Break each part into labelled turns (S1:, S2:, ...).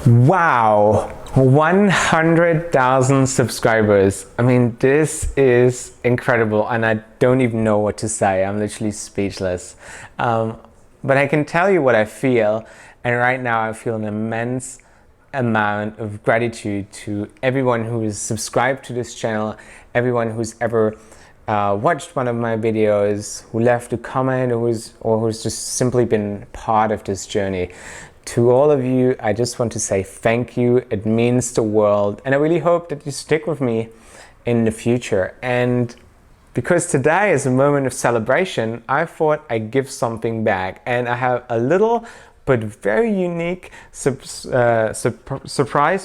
S1: Wow, 100,000 subscribers. I mean, this is incredible and I don't even know what to say. I'm literally speechless. But I can tell you what I feel, and right now I feel an immense amount of gratitude to everyone who is subscribed to this channel, everyone who's ever watched one of my videos, who left a comment, or who's just simply been part of this journey. To all of you, I just want to say thank you. It means the world, and I really hope that you stick with me in the future. And because today is a moment of celebration, I thought I'd give something back, and I have a little but very unique surprise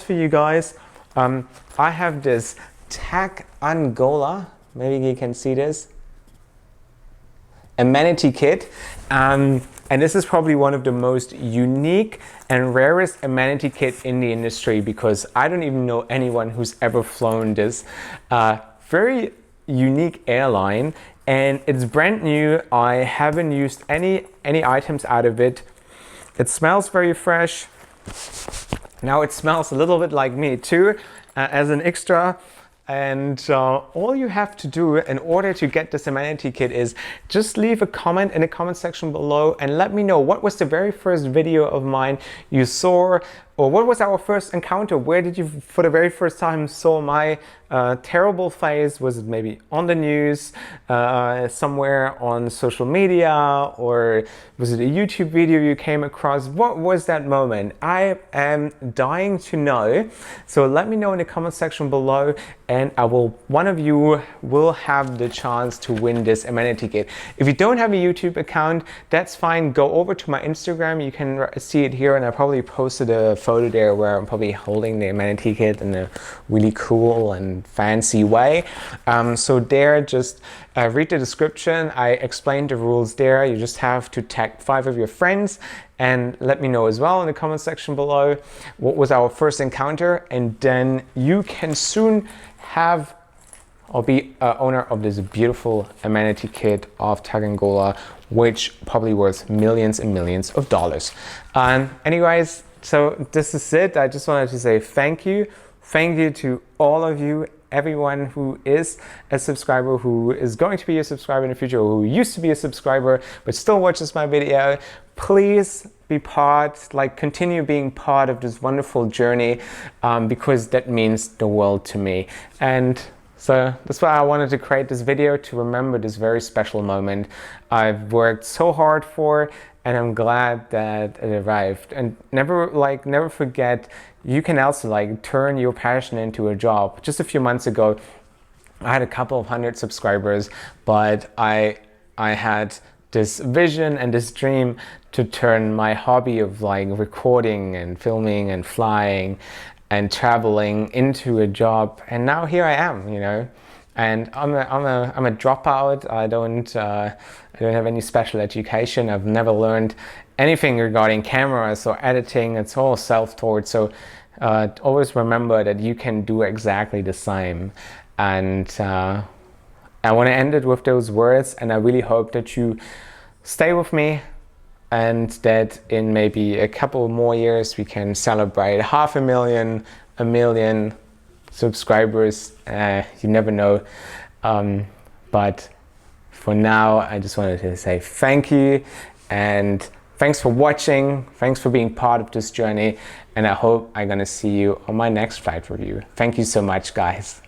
S1: for you guys. I have this Tag Angola, maybe you can see this, amenity kit, and this is probably one of the most unique and rarest amenity kit in the industry, because I don't even know anyone who's ever flown this very unique airline, and it's brand new. I haven't used any items out of it. It smells very fresh. Now it smells a little bit like me too, as an extra. And all you have to do in order to get this amenity kit is just leave a comment in the comment section below and let me know what was the very first video of mine you saw, or what was our first encounter. Where did you for the very first time saw my terrible face? Was it maybe on the news, somewhere on social media, or was it a YouTube video you came across? What was that moment? I am dying to know. So let me know in the comment section below, and one of you will have the chance to win this amenity kit. If you don't have a YouTube account, that's fine. Go over to my Instagram. You can see it here, and I probably posted a photo there where I'm probably holding the amenity kit in a really cool and fancy way. So there, just read the description. I explained the rules there. You just have to tag 5 of your friends and let me know as well in the comment section below what was our first encounter, and then you can soon have or be owner of this beautiful amenity kit of Tag Angola, which probably worth millions and millions of dollars. Anyways, so this is it. I just wanted to say thank you. Thank you to all of you, everyone who is a subscriber, who is going to be a subscriber in the future, or who used to be a subscriber but still watches my video. Please be continue being part of this wonderful journey, because that means the world to me. And so that's why I wanted to create this video, to remember this very special moment I've worked so hard for, and I'm glad that it arrived. And never forget, you can also turn your passion into a job. Just a few months ago, I had a couple of 100 subscribers, but I had this vision and this dream to turn my hobby of recording and filming and flying and traveling into a job, and now here I am, you know. And I'm a dropout. I don't have any special education. I've never learned anything regarding cameras or editing. It's all self-taught. So always remember that you can do exactly the same. And I want to end it with those words, and I really hope that you stay with me, and that in maybe a couple more years we can celebrate 500,000, 1 million subscribers. You never know, but for now I just wanted to say thank you, and thanks for watching, thanks for being part of this journey, and I hope I'm gonna see you on my next flight review. Thank you so much, guys.